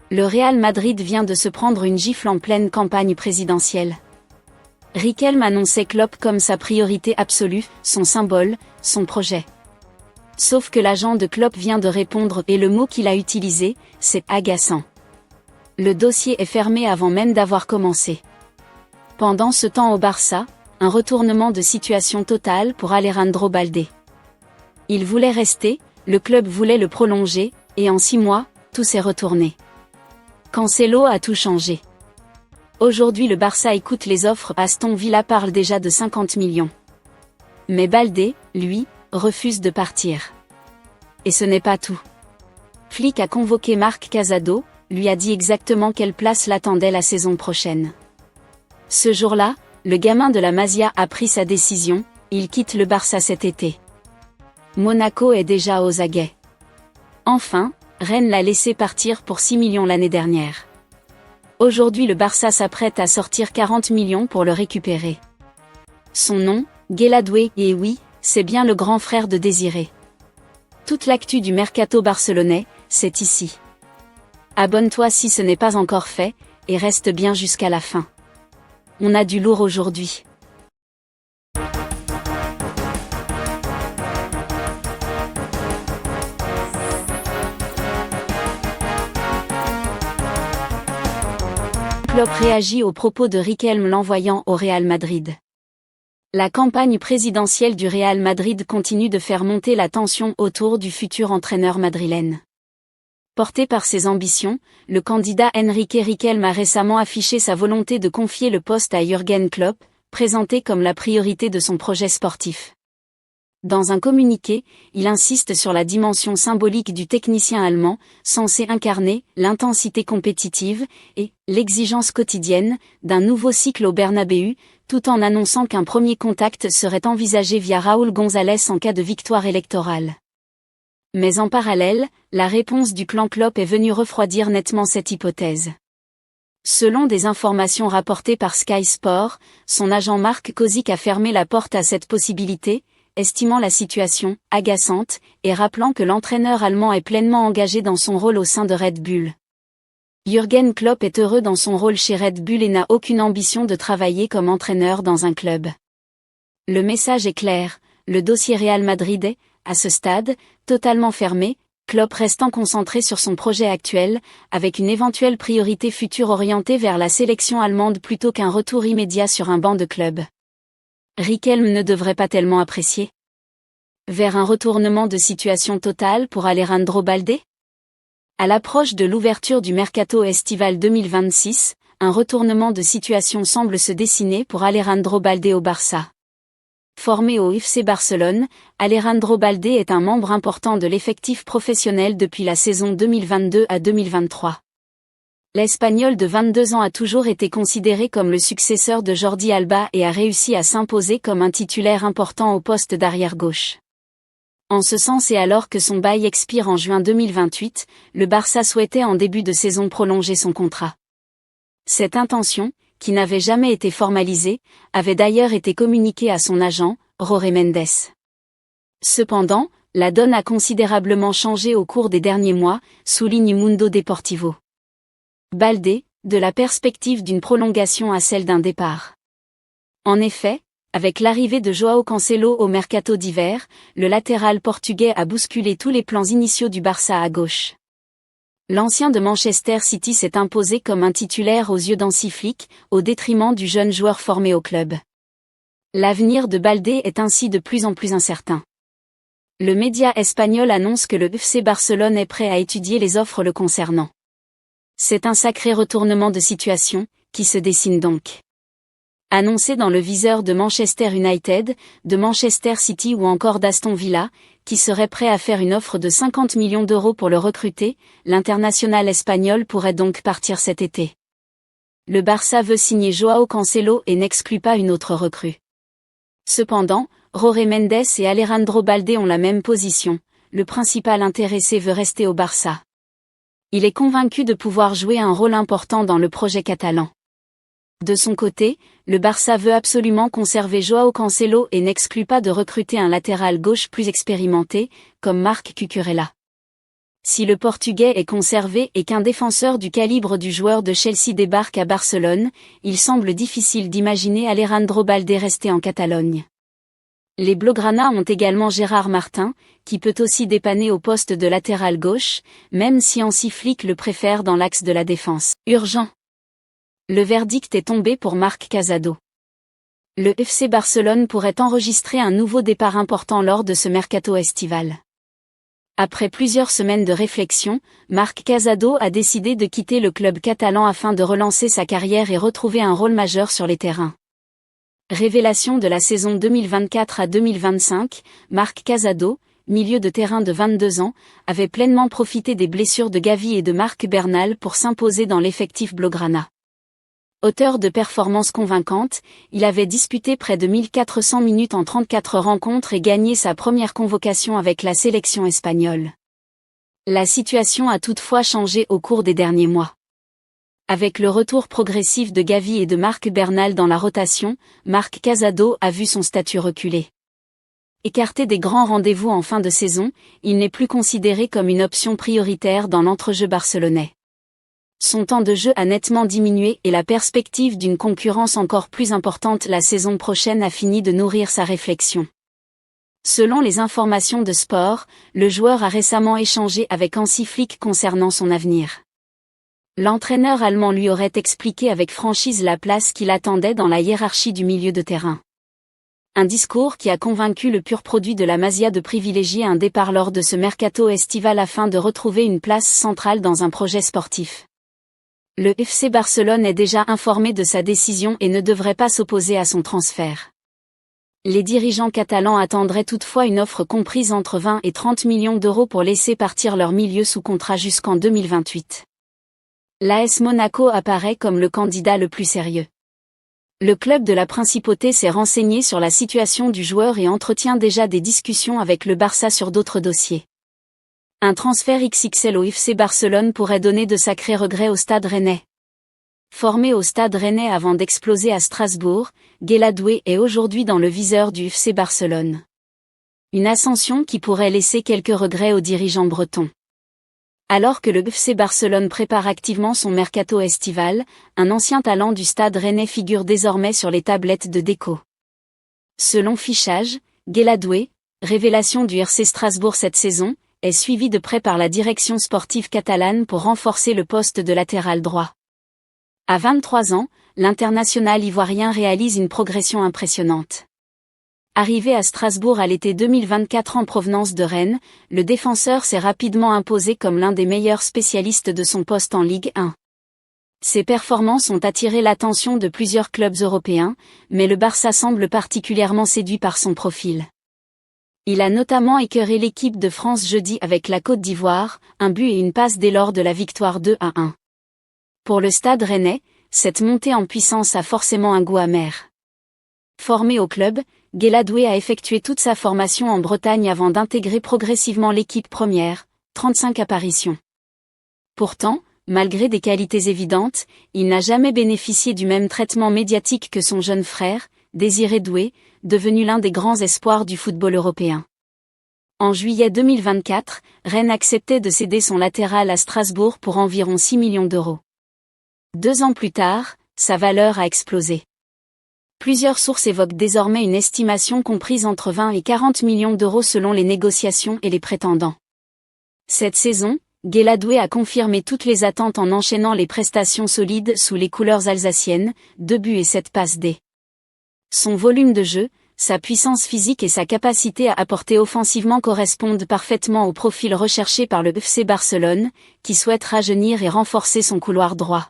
Le Real Madrid vient de se prendre une gifle en pleine campagne présidentielle. Riquelme annonçait Klopp comme sa priorité absolue, son symbole, son projet. Sauf que l'agent de Klopp vient de répondre et le mot qu'il a utilisé, c'est « agaçant ». Le dossier est fermé avant même d'avoir commencé. Pendant ce temps au Barça, un retournement de situation total pour Alejandro Balde. Il voulait rester, le club voulait le prolonger, et en 6 mois, tout s'est retourné. Cancelo a tout changé. Aujourd'hui le Barça écoute les offres, Aston Villa parle déjà de 50 millions. Mais Balde, lui, refuse de partir. Et ce n'est pas tout. Flick a convoqué Marc Casado, lui a dit exactement quelle place l'attendait la saison prochaine. Ce jour-là, le gamin de la Masia a pris sa décision, il quitte le Barça cet été. Monaco est déjà aux aguets. Enfin, Rennes l'a laissé partir pour 6 millions l'année dernière. Aujourd'hui le Barça s'apprête à sortir 40 millions pour le récupérer. Son nom, Gueladoué, et oui, c'est bien le grand frère de Désiré. Toute l'actu du mercato barcelonais, c'est ici. Abonne-toi si ce n'est pas encore fait, et reste bien jusqu'à la fin. On a du lourd aujourd'hui. Klopp réagit aux propos de Riquelme l'envoyant au Real Madrid. La campagne présidentielle du Real Madrid continue de faire monter la tension autour du futur entraîneur madrilène. Porté par ses ambitions, le candidat Enrique Riquelme a récemment affiché sa volonté de confier le poste à Jürgen Klopp, présenté comme la priorité de son projet sportif. Dans un communiqué, il insiste sur la dimension symbolique du technicien allemand, censé incarner l'intensité compétitive et l'exigence quotidienne d'un nouveau cycle au Bernabéu, tout en annonçant qu'un premier contact serait envisagé via Raúl González en cas de victoire électorale. Mais en parallèle, la réponse du clan Klopp est venue refroidir nettement cette hypothèse. Selon des informations rapportées par Sky Sport, son agent Mark Kozik a fermé la porte à cette possibilité, estimant la situation agaçante et rappelant que l'entraîneur allemand est pleinement engagé dans son rôle au sein de Red Bull. Jürgen Klopp est heureux dans son rôle chez Red Bull et n'a aucune ambition de travailler comme entraîneur dans un club. Le message est clair, le dossier Real Madrid est, à ce stade, totalement fermé, Klopp restant concentré sur son projet actuel, avec une éventuelle priorité future orientée vers la sélection allemande plutôt qu'un retour immédiat sur un banc de club. Riquelme ne devrait pas tellement apprécier. Vers un retournement de situation totale pour Alejandro Balde? À l'approche de l'ouverture du mercato estival 2026, un retournement de situation semble se dessiner pour Alejandro Balde au Barça. Formé au FC Barcelone, Alejandro Balde est un membre important de l'effectif professionnel depuis la saison 2022 à 2023. L'Espagnol de 22 ans a toujours été considéré comme le successeur de Jordi Alba et a réussi à s'imposer comme un titulaire important au poste d'arrière-gauche. En ce sens et alors que son bail expire en juin 2028, le Barça souhaitait en début de saison prolonger son contrat. Cette intention, qui n'avait jamais été formalisée, avait d'ailleurs été communiquée à son agent, Jorge Mendes. Cependant, la donne a considérablement changé au cours des derniers mois, souligne Mundo Deportivo. Balde, de la perspective d'une prolongation à celle d'un départ. En effet, avec l'arrivée de João Cancelo au mercato d'hiver, le latéral portugais a bousculé tous les plans initiaux du Barça à gauche. L'ancien de Manchester City s'est imposé comme un titulaire aux yeux d'Hansi Flick, au détriment du jeune joueur formé au club. L'avenir de Balde est ainsi de plus en plus incertain. Le média espagnol annonce que le FC Barcelone est prêt à étudier les offres le concernant. C'est un sacré retournement de situation, qui se dessine donc. Annoncé dans le viseur de Manchester United, de Manchester City ou encore d'Aston Villa, qui serait prêt à faire une offre de 50 millions d'euros pour le recruter, l'international espagnol pourrait donc partir cet été. Le Barça veut signer João Cancelo et n'exclut pas une autre recrue. Cependant, Jorge Mendes et Alejandro Balde ont la même position, le principal intéressé veut rester au Barça. Il est convaincu de pouvoir jouer un rôle important dans le projet catalan. De son côté, le Barça veut absolument conserver João Cancelo et n'exclut pas de recruter un latéral gauche plus expérimenté, comme Marc Cucurella. Si le Portugais est conservé et qu'un défenseur du calibre du joueur de Chelsea débarque à Barcelone, il semble difficile d'imaginer Alejandro Balde rester en Catalogne. Les Blaugrana ont également Gérard Martin, qui peut aussi dépanner au poste de latéral gauche, même si Hansi Flick le préfère dans l'axe de la défense. Urgent. Le verdict est tombé pour Marc Casado. Le FC Barcelone pourrait enregistrer un nouveau départ important lors de ce mercato estival. Après plusieurs semaines de réflexion, Marc Casado a décidé de quitter le club catalan afin de relancer sa carrière et retrouver un rôle majeur sur les terrains. Révélation de la saison 2024 à 2025, Marc Casado, milieu de terrain de 22 ans, avait pleinement profité des blessures de Gavi et de Marc Bernal pour s'imposer dans l'effectif Blaugrana. Auteur de performances convaincantes, il avait disputé près de 1400 minutes en 34 rencontres et gagné sa première convocation avec la sélection espagnole. La situation a toutefois changé au cours des derniers mois. Avec le retour progressif de Gavi et de Marc Bernal dans la rotation, Marc Casado a vu son statut reculer. Écarté des grands rendez-vous en fin de saison, il n'est plus considéré comme une option prioritaire dans l'entrejeu barcelonais. Son temps de jeu a nettement diminué et la perspective d'une concurrence encore plus importante la saison prochaine a fini de nourrir sa réflexion. Selon les informations de Sport, le joueur a récemment échangé avec Hansi Flick concernant son avenir. L'entraîneur allemand lui aurait expliqué avec franchise la place qu'il attendait dans la hiérarchie du milieu de terrain. Un discours qui a convaincu le pur produit de la Masia de privilégier un départ lors de ce mercato estival afin de retrouver une place centrale dans un projet sportif. Le FC Barcelone est déjà informé de sa décision et ne devrait pas s'opposer à son transfert. Les dirigeants catalans attendraient toutefois une offre comprise entre 20 et 30 millions d'euros pour laisser partir leur milieu sous contrat jusqu'en 2028. L'AS Monaco apparaît comme le candidat le plus sérieux. Le club de la Principauté s'est renseigné sur la situation du joueur et entretient déjà des discussions avec le Barça sur d'autres dossiers. Un transfert XXL au FC Barcelone pourrait donner de sacrés regrets au Stade Rennais. Formé au Stade Rennais avant d'exploser à Strasbourg, Guéladoué est aujourd'hui dans le viseur du FC Barcelone. Une ascension qui pourrait laisser quelques regrets aux dirigeants bretons. Alors que le FC Barcelone prépare activement son mercato estival, un ancien talent du Stade Rennais figure désormais sur les tablettes de déco. Selon Fichage, Guéladoué, révélation du RC Strasbourg cette saison, est suivi de près par la direction sportive catalane pour renforcer le poste de latéral droit. À 23 ans, l'international ivoirien réalise une progression impressionnante. Arrivé à Strasbourg à l'été 2024 en provenance de Rennes, le défenseur s'est rapidement imposé comme l'un des meilleurs spécialistes de son poste en Ligue 1. Ses performances ont attiré l'attention de plusieurs clubs européens, mais le Barça semble particulièrement séduit par son profil. Il a notamment écœuré l'équipe de France jeudi avec la Côte d'Ivoire, un but et une passe dès lors de la victoire 2-1. Pour le Stade Rennais, cette montée en puissance a forcément un goût amer. Formé au club, Guéladoué a effectué toute sa formation en Bretagne avant d'intégrer progressivement l'équipe première, 35 apparitions. Pourtant, malgré des qualités évidentes, il n'a jamais bénéficié du même traitement médiatique que son jeune frère, Désiré Doué, devenu l'un des grands espoirs du football européen. En juillet 2024, Rennes acceptait de céder son latéral à Strasbourg pour environ 6 millions d'euros. 2 ans plus tard, sa valeur a explosé. Plusieurs sources évoquent désormais une estimation comprise entre 20 et 40 millions d'euros selon les négociations et les prétendants. Cette saison, Guéladoué a confirmé toutes les attentes en enchaînant les prestations solides sous les couleurs alsaciennes, 2 buts et 7 passes D. Son volume de jeu, sa puissance physique et sa capacité à apporter offensivement correspondent parfaitement au profil recherché par le FC Barcelone, qui souhaite rajeunir et renforcer son couloir droit.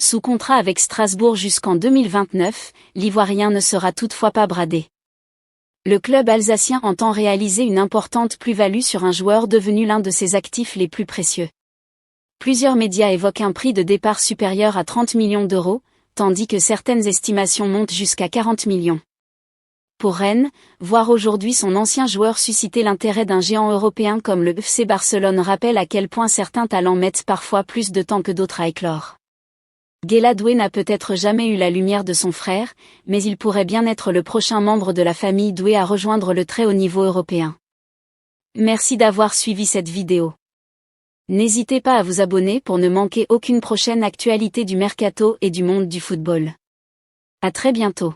Sous contrat avec Strasbourg jusqu'en 2029, l'Ivoirien ne sera toutefois pas bradé. Le club alsacien entend réaliser une importante plus-value sur un joueur devenu l'un de ses actifs les plus précieux. Plusieurs médias évoquent un prix de départ supérieur à 30 millions d'euros, tandis que certaines estimations montent jusqu'à 40 millions. Pour Rennes, voir aujourd'hui son ancien joueur susciter l'intérêt d'un géant européen comme le FC Barcelone rappelle à quel point certains talents mettent parfois plus de temps que d'autres à éclore. Guéladoué n'a peut-être jamais eu la lumière de son frère, mais il pourrait bien être le prochain membre de la famille Doué à rejoindre le très haut niveau européen. Merci d'avoir suivi cette vidéo. N'hésitez pas à vous abonner pour ne manquer aucune prochaine actualité du mercato et du monde du football. À très bientôt.